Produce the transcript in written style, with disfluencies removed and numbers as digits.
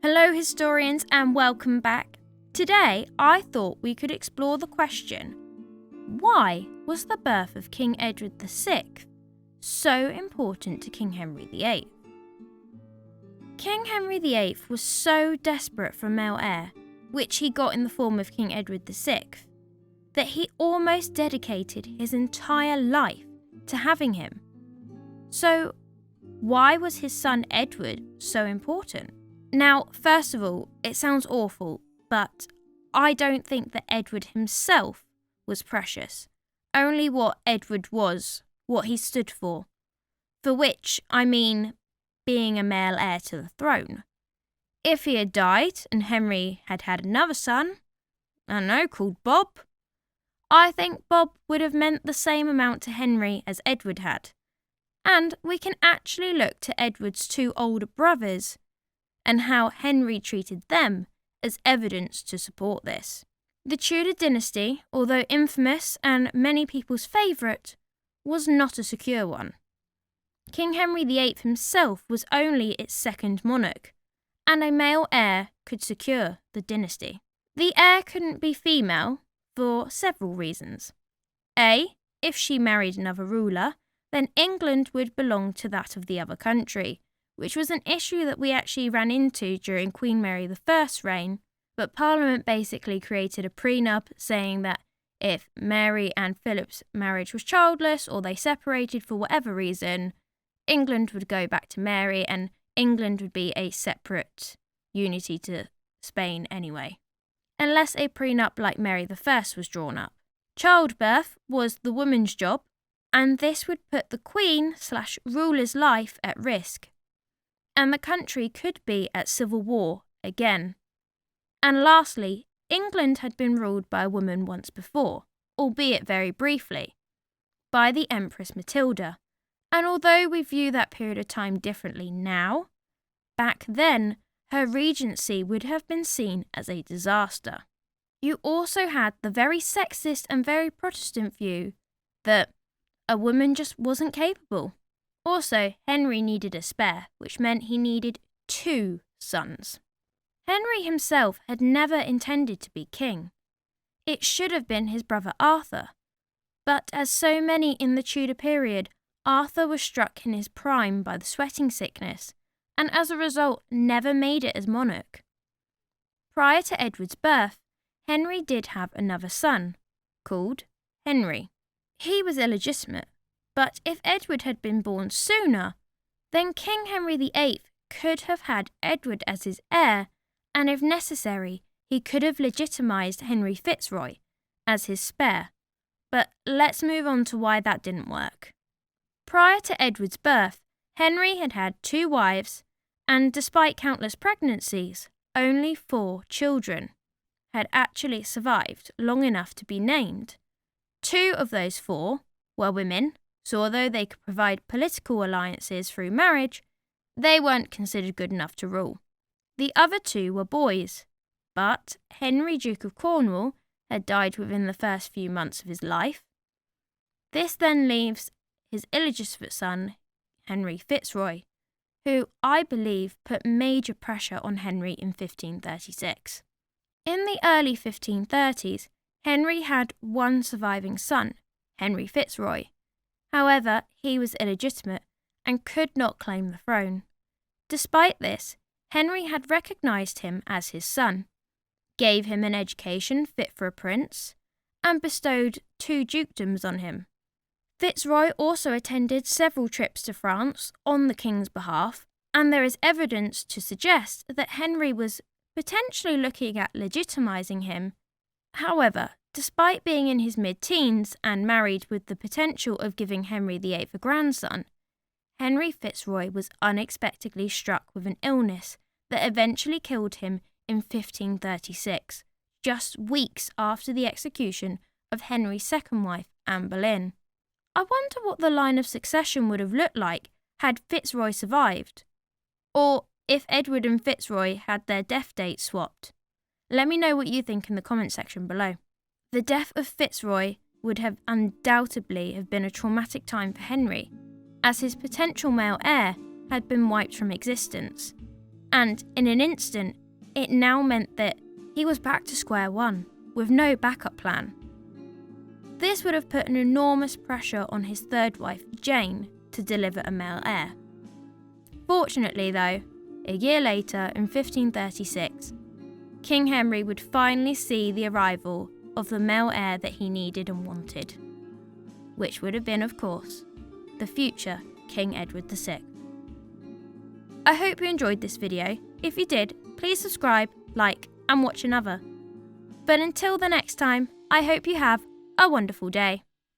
Hello historians and welcome back. Today I thought we could explore the question, why was the birth of King Edward VI so important to King Henry VIII? King Henry VIII was so desperate for a male heir, which he got in the form of King Edward VI, that he almost dedicated his entire life to having him. So, why was his son Edward so important? Now, first of all, it sounds awful, but I don't think that Edward himself was precious. Only what Edward was, what he stood for which I mean being a male heir to the throne. If he had died and Henry had had another son, I don't know, called Bob, I think Bob would have meant the same amount to Henry as Edward had. And we can actually look to Edward's two older brothers and how Henry treated them as evidence to support this. The Tudor dynasty, although infamous and many people's favourite, was not a secure one. King Henry VIII himself was only its second monarch, and a male heir could secure the dynasty. The heir couldn't be female for several reasons. A, if she married another ruler, then England would belong to that of the other country, which was an issue that we actually ran into during Queen Mary I's reign, but Parliament basically created a prenup saying that if Mary and Philip's marriage was childless or they separated for whatever reason, England would go back to Mary and England would be a separate unity to Spain anyway, unless a prenup like Mary I was drawn up. Childbirth was the woman's job, and this would put the Queen/ruler's life at risk, and the country could be at civil war again. And lastly, England had been ruled by a woman once before, albeit very briefly, by the Empress Matilda. And although we view that period of time differently now, back then her regency would have been seen as a disaster. You also had the very sexist and very Protestant view that a woman just wasn't capable. Also, Henry needed a spare, which meant he needed 2 sons. Henry himself had never intended to be king. It should have been his brother Arthur. But as so many in the Tudor period, Arthur was struck in his prime by the sweating sickness, and as a result never made it as monarch. Prior to Edward's birth, Henry did have another son, called Henry. He was illegitimate, but if Edward had been born sooner, then King Henry VIII could have had Edward as his heir, and if necessary, he could have legitimised Henry Fitzroy as his spare. But let's move on to why that didn't work. Prior to Edward's birth, Henry had had 2 wives, and despite countless pregnancies, only 4 children had actually survived long enough to be named. 2 of those 4 were women, so although they could provide political alliances through marriage, they weren't considered good enough to rule. The other 2 were boys, but Henry, Duke of Cornwall, had died within the first few months of his life. This then leaves his illegitimate son, Henry Fitzroy, who I believe put major pressure on Henry in 1536. In the early 1530s, Henry had 1 surviving son, Henry Fitzroy. However, he was illegitimate and could not claim the throne. Despite this, Henry had recognised him as his son, gave him an education fit for a prince, and bestowed 2 dukedoms on him. Fitzroy also attended several trips to France on the king's behalf, and there is evidence to suggest that Henry was potentially looking at legitimising him. However, despite being in his mid-teens and married with the potential of giving Henry VIII a grandson, Henry Fitzroy was unexpectedly struck with an illness that eventually killed him in 1536, just weeks after the execution of Henry's second wife, Anne Boleyn. I wonder what the line of succession would have looked like had Fitzroy survived, or if Edward and Fitzroy had their death dates swapped. Let me know what you think in the comment section below. The death of Fitzroy would have undoubtedly have been a traumatic time for Henry, as his potential male heir had been wiped from existence. and in an instant, it now meant that he was back to square one, with no backup plan. This would have put an enormous pressure on his third wife, Jane, to deliver a male heir. Fortunately though, a year later, in 1536, King Henry would finally see the arrival of the male heir that he needed and wanted, which would have been, of course, the future King Edward VI. I hope you enjoyed this video. If you did, please subscribe, like, and watch another. But until the next time, I hope you have a wonderful day.